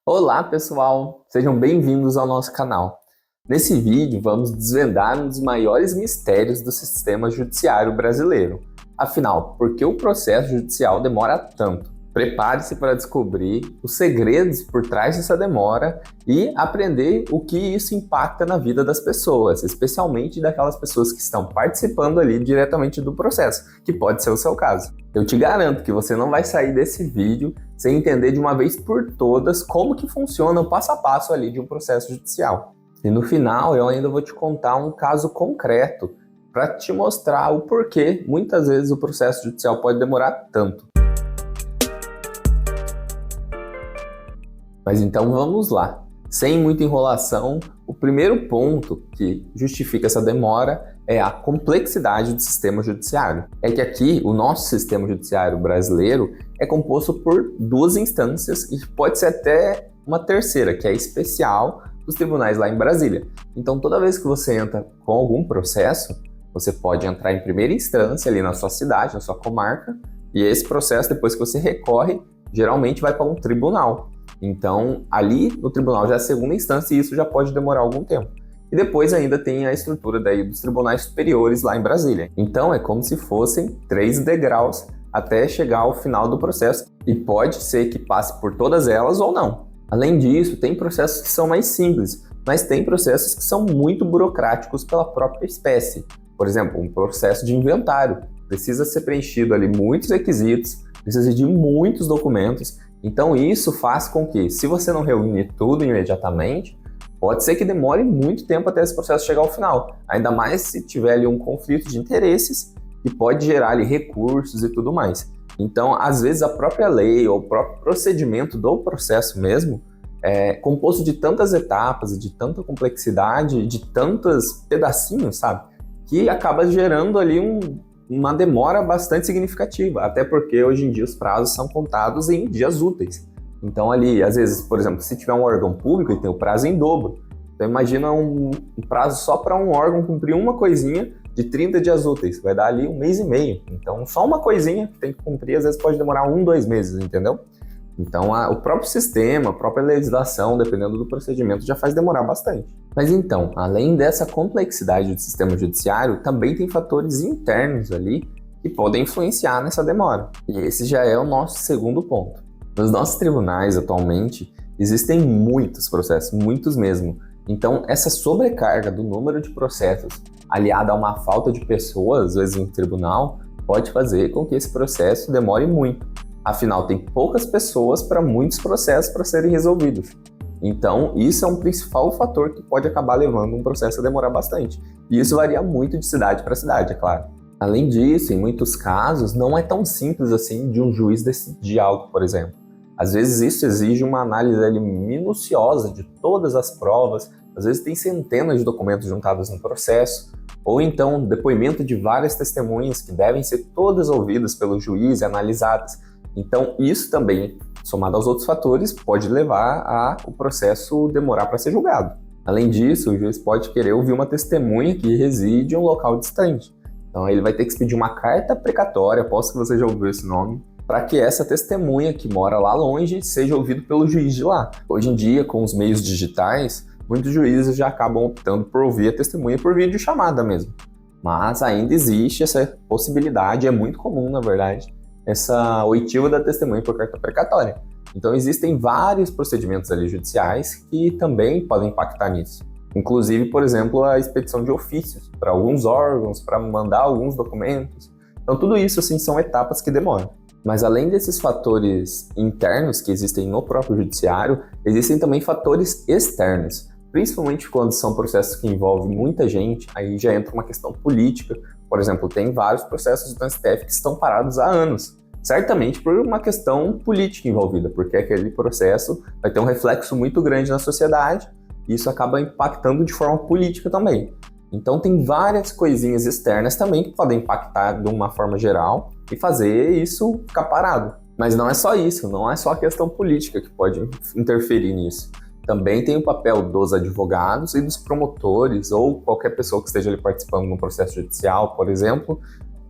Olá pessoal, sejam bem-vindos ao nosso canal. Nesse vídeo vamos desvendar um dos maiores mistérios do sistema judiciário brasileiro. Afinal, por que o processo judicial demora tanto? Prepare-se para descobrir os segredos por trás dessa demora e aprender o que isso impacta na vida das pessoas, especialmente daquelas pessoas que estão participando ali diretamente do processo, que pode ser o seu caso. Eu te garanto que você não vai sair desse vídeo sem entender de uma vez por todas como que funciona o passo a passo ali de um processo judicial. E no final eu ainda vou te contar um caso concreto para te mostrar o porquê muitas vezes o processo judicial pode demorar tanto. Mas então vamos lá. Sem muita enrolação, o primeiro ponto que justifica essa demora é a complexidade do sistema judiciário. É que aqui o nosso sistema judiciário brasileiro é composto por duas instâncias e pode ser até uma terceira, que é especial dos tribunais lá em Brasília. Então toda vez que você entra com algum processo, você pode entrar em primeira instância ali na sua cidade, na sua comarca, e esse processo, depois que você recorre, geralmente vai para um tribunal. Então, ali no tribunal já é a segunda instância e isso já pode demorar algum tempo. E depois ainda tem a estrutura daí dos tribunais superiores lá em Brasília. Então, é como se fossem 3 degraus até chegar ao final do processo. E pode ser que passe por todas elas ou não. Além disso, tem processos que são mais simples, mas tem processos que são muito burocráticos pela própria espécie. Por exemplo, um processo de inventário. Precisa ser preenchido ali muitos requisitos, precisa de muitos documentos. Então isso faz com que, se você não reunir tudo imediatamente, pode ser que demore muito tempo até esse processo chegar ao final. Ainda mais se tiver ali um conflito de interesses que pode gerar ali recursos e tudo mais. Então, às vezes a própria lei ou o próprio procedimento do processo mesmo é composto de tantas etapas e de tanta complexidade, de tantos pedacinhos, sabe? Que acaba gerando ali uma demora bastante significativa, até porque hoje em dia os prazos são contados em dias úteis. Então ali, às vezes, por exemplo, se tiver um órgão público e tem o prazo em dobro, então imagina um prazo só para um órgão cumprir uma coisinha de 30 dias úteis, vai dar ali 1 mês e meio. Então só uma coisinha que tem que cumprir, às vezes pode demorar 1, 2 meses, entendeu? Então o próprio sistema, a própria legislação, dependendo do procedimento, já faz demorar bastante. Mas então, além dessa complexidade do sistema judiciário, também tem fatores internos ali que podem influenciar nessa demora. E esse já é o nosso segundo ponto. Nos nossos tribunais, atualmente, existem muitos processos, muitos mesmo. Então, essa sobrecarga do número de processos, aliada a uma falta de pessoas, às vezes no tribunal, pode fazer com que esse processo demore muito. Afinal, tem poucas pessoas para muitos processos para serem resolvidos. Então, isso é um principal fator que pode acabar levando um processo a demorar bastante. E isso varia muito de cidade para cidade, é claro. Além disso, em muitos casos, não é tão simples assim de um juiz decidir algo, por exemplo. Às vezes isso exige uma análise ali minuciosa de todas as provas, às vezes tem centenas de documentos juntados no processo, ou então depoimento de várias testemunhas que devem ser todas ouvidas pelo juiz e analisadas. Então isso também, somado aos outros fatores, pode levar a o processo demorar para ser julgado. Além disso, o juiz pode querer ouvir uma testemunha que reside em um local distante. Então ele vai ter que expedir uma carta precatória, aposto que você já ouviu esse nome, para que essa testemunha que mora lá longe seja ouvida pelo juiz de lá. Hoje em dia, com os meios digitais, muitos juízes já acabam optando por ouvir a testemunha por videochamada mesmo. Mas ainda existe essa possibilidade, é muito comum, na verdade, essa oitiva da testemunha por carta precatória. Então existem vários procedimentos ali judiciais que também podem impactar nisso. Inclusive, por exemplo, a expedição de ofícios para alguns órgãos, para mandar alguns documentos. Então tudo isso assim, são etapas que demoram. Mas além desses fatores internos que existem no próprio judiciário, existem também fatores externos. Principalmente quando são processos que envolvem muita gente, aí já entra uma questão política. Por exemplo, tem vários processos do STF que estão parados há anos. Certamente por uma questão política envolvida, porque aquele processo vai ter um reflexo muito grande na sociedade e isso acaba impactando de forma política também. Então tem várias coisinhas externas também que podem impactar de uma forma geral e fazer isso ficar parado. Mas não é só isso, não é só a questão política que pode interferir nisso. Também tem o papel dos advogados e dos promotores ou qualquer pessoa que esteja ali participando no processo judicial, por exemplo,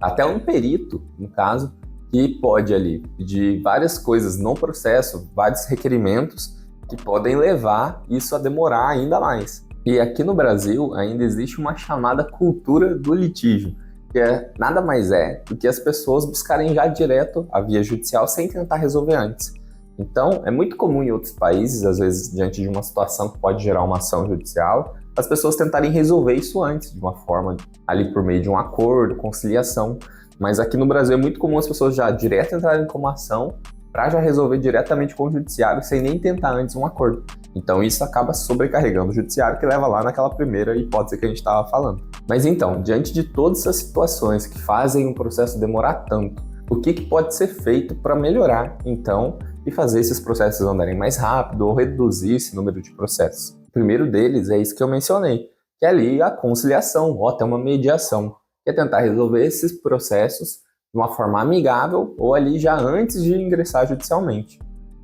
até um perito, no caso, que pode ali pedir várias coisas no processo, vários requerimentos, que podem levar isso a demorar ainda mais. E aqui no Brasil ainda existe uma chamada cultura do litígio, que nada mais é do que as pessoas buscarem já direto a via judicial sem tentar resolver antes. Então, é muito comum em outros países, às vezes diante de uma situação que pode gerar uma ação judicial, as pessoas tentarem resolver isso antes, de uma forma ali por meio de um acordo, conciliação. Mas aqui no Brasil é muito comum as pessoas já direto entrarem com uma ação para já resolver diretamente com o judiciário sem nem tentar antes um acordo. Então isso acaba sobrecarregando o judiciário, que leva lá naquela primeira hipótese que a gente estava falando. Mas então, diante de todas essas situações que fazem um processo demorar tanto, o que pode ser feito para melhorar, então, e fazer esses processos andarem mais rápido ou reduzir esse número de processos? O primeiro deles é isso que eu mencionei, que é ali a conciliação, ou até uma mediação, que é tentar resolver esses processos de uma forma amigável ou ali já antes de ingressar judicialmente.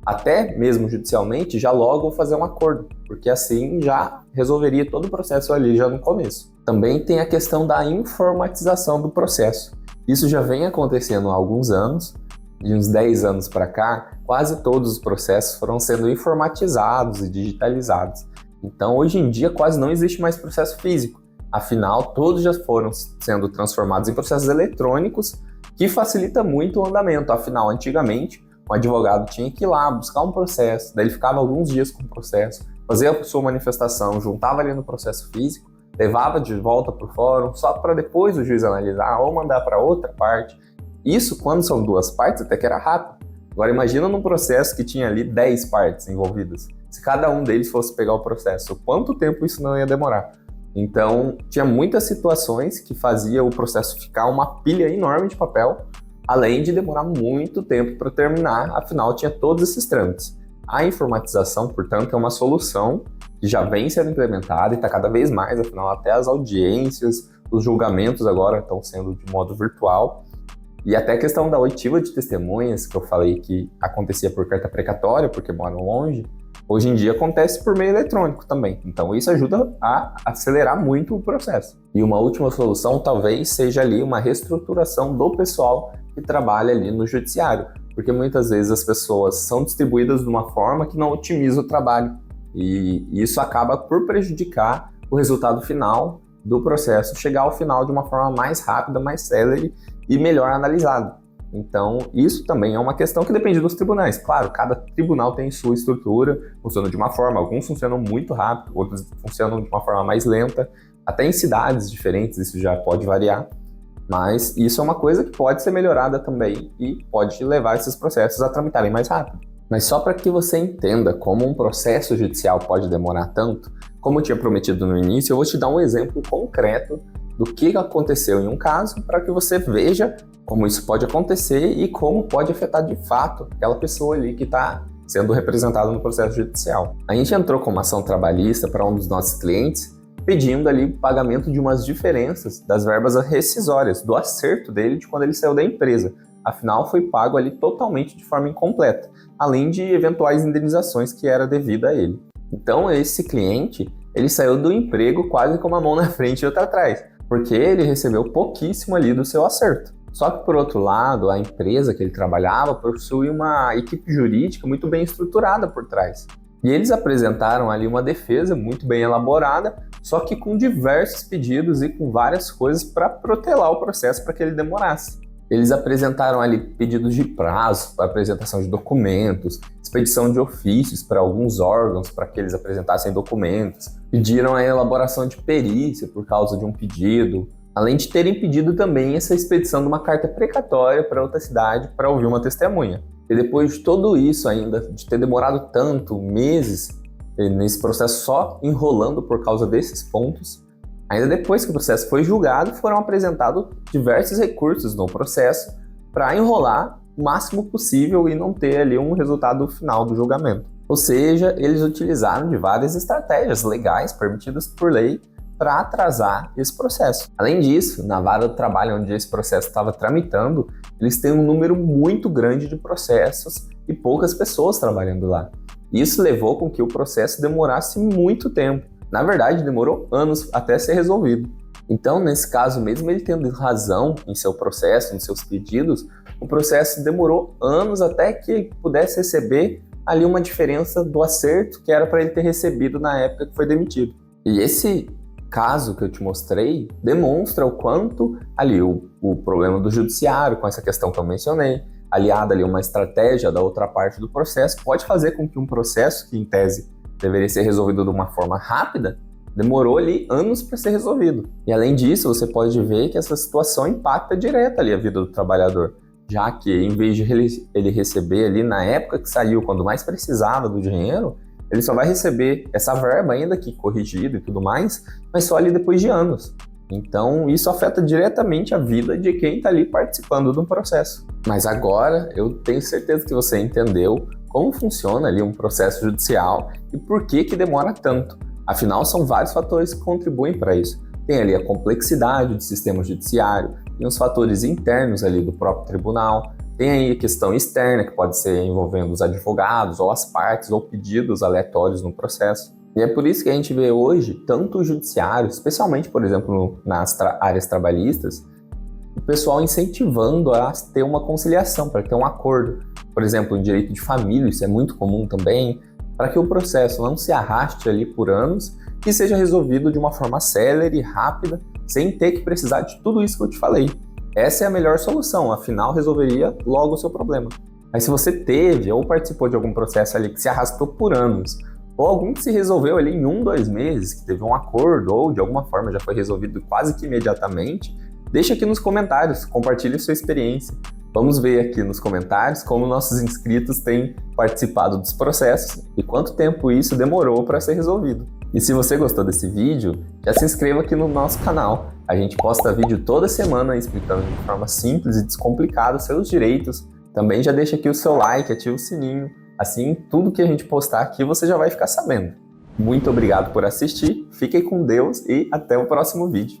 Até mesmo judicialmente, já logo fazer um acordo, porque assim já resolveria todo o processo ali já no começo. Também tem a questão da informatização do processo. Isso já vem acontecendo há alguns anos, de uns 10 anos para cá, quase todos os processos foram sendo informatizados e digitalizados. Então, hoje em dia, quase não existe mais processo físico. Afinal, todos já foram sendo transformados em processos eletrônicos, que facilita muito o andamento. Afinal, antigamente, o advogado tinha que ir lá buscar um processo, daí ele ficava alguns dias com o processo, fazia a sua manifestação, juntava ali no processo físico, levava de volta para o fórum, só para depois o juiz analisar ou mandar para outra parte. Isso, quando são duas partes, até que era rápido. Agora imagina num processo que tinha ali 10 partes envolvidas. Se cada um deles fosse pegar o processo, quanto tempo isso não ia demorar? Então, tinha muitas situações que fazia o processo ficar uma pilha enorme de papel, além de demorar muito tempo para terminar, afinal tinha todos esses trâmites. A informatização, portanto, é uma solução que já vem sendo implementada e está cada vez mais, afinal até as audiências, os julgamentos agora estão sendo de modo virtual. E até a questão da oitiva de testemunhas, que eu falei que acontecia por carta precatória, porque moram longe, hoje em dia acontece por meio eletrônico também. Então isso ajuda a acelerar muito o processo. E uma última solução talvez seja ali uma reestruturação do pessoal que trabalha ali no judiciário, porque muitas vezes as pessoas são distribuídas de uma forma que não otimiza o trabalho. E isso acaba por prejudicar o resultado final do processo, chegar ao final de uma forma mais rápida, mais célere e melhor analisada. Então, isso também é uma questão que depende dos tribunais. Claro, cada tribunal tem sua estrutura, funciona de uma forma, alguns funcionam muito rápido, outros funcionam de uma forma mais lenta, até em cidades diferentes isso já pode variar, mas isso é uma coisa que pode ser melhorada também e pode levar esses processos a tramitarem mais rápido. Mas só para que você entenda como um processo judicial pode demorar tanto, como eu tinha prometido no início, eu vou te dar um exemplo concreto do que aconteceu em um caso para que você veja como isso pode acontecer e como pode afetar de fato aquela pessoa ali que está sendo representada no processo judicial. A gente entrou com uma ação trabalhista para um dos nossos clientes pedindo ali o pagamento de umas diferenças das verbas rescisórias, do acerto dele de quando ele saiu da empresa. Afinal, foi pago ali totalmente de forma incompleta, além de eventuais indenizações que era devida a ele. Então, esse cliente, ele saiu do emprego quase com uma mão na frente e outra atrás, porque ele recebeu pouquíssimo ali do seu acerto. Só que, por outro lado, a empresa que ele trabalhava possui uma equipe jurídica muito bem estruturada por trás. E eles apresentaram ali uma defesa muito bem elaborada, só que com diversos pedidos e com várias coisas para protelar o processo para que ele demorasse. Eles apresentaram ali pedidos de prazo para apresentação de documentos, expedição de ofícios para alguns órgãos para que eles apresentassem documentos, pediram a elaboração de perícia por causa de um pedido, além de terem pedido também essa expedição de uma carta precatória para outra cidade para ouvir uma testemunha. E depois de tudo isso ainda, de ter demorado tanto, meses, nesse processo só enrolando por causa desses pontos, ainda depois que o processo foi julgado, foram apresentados diversos recursos no processo para enrolar o máximo possível e não ter ali um resultado final do julgamento. Ou seja, eles utilizaram de várias estratégias legais permitidas por lei para atrasar esse processo. Além disso, na vara do trabalho onde esse processo estava tramitando, eles têm um número muito grande de processos e poucas pessoas trabalhando lá. Isso levou com que o processo demorasse muito tempo. Na verdade, demorou anos até ser resolvido. Então, nesse caso, mesmo ele tendo razão em seu processo, em seus pedidos, o processo demorou anos até que pudesse receber ali uma diferença do acerto que era para ele ter recebido na época que foi demitido. E esse caso que eu te mostrei demonstra o quanto ali o problema do judiciário, com essa questão que eu mencionei, aliada ali a uma estratégia da outra parte do processo, pode fazer com que um processo que, em tese, deveria ser resolvido de uma forma rápida, demorou ali anos para ser resolvido. E além disso, você pode ver que essa situação impacta direto ali a vida do trabalhador, já que em vez de ele receber ali na época que saiu, quando mais precisava do dinheiro, ele só vai receber essa verba ainda que corrigida e tudo mais, mas só ali depois de anos. Então, isso afeta diretamente a vida de quem está ali participando do processo. Mas agora, eu tenho certeza que você entendeu como funciona ali um processo judicial e por que demora tanto. Afinal, são vários fatores que contribuem para isso. Tem ali a complexidade do sistema judiciário, tem os fatores internos ali do próprio tribunal, tem aí a questão externa, que pode ser envolvendo os advogados, ou as partes, ou pedidos aleatórios no processo. E é por isso que a gente vê hoje tanto o judiciário, especialmente, por exemplo, nas áreas trabalhistas, o pessoal incentivando a ter uma conciliação, para ter um acordo. Por exemplo, em direito de família, isso é muito comum também, para que o processo não se arraste ali por anos e seja resolvido de uma forma célere e rápida, sem ter que precisar de tudo isso que eu te falei. Essa é a melhor solução, afinal resolveria logo o seu problema. Mas se você teve ou participou de algum processo ali que se arrastou por anos, ou algum que se resolveu ali em 1, 2 meses, que teve um acordo ou de alguma forma já foi resolvido quase que imediatamente, deixa aqui nos comentários, compartilhe sua experiência. Vamos ver aqui nos comentários como nossos inscritos têm participado dos processos e quanto tempo isso demorou para ser resolvido. E se você gostou desse vídeo, já se inscreva aqui no nosso canal. A gente posta vídeo toda semana explicando de forma simples e descomplicada os seus direitos. Também já deixa aqui o seu like, ativa o sininho. Assim, tudo que a gente postar aqui você já vai ficar sabendo. Muito obrigado por assistir, fiquem com Deus e até o próximo vídeo.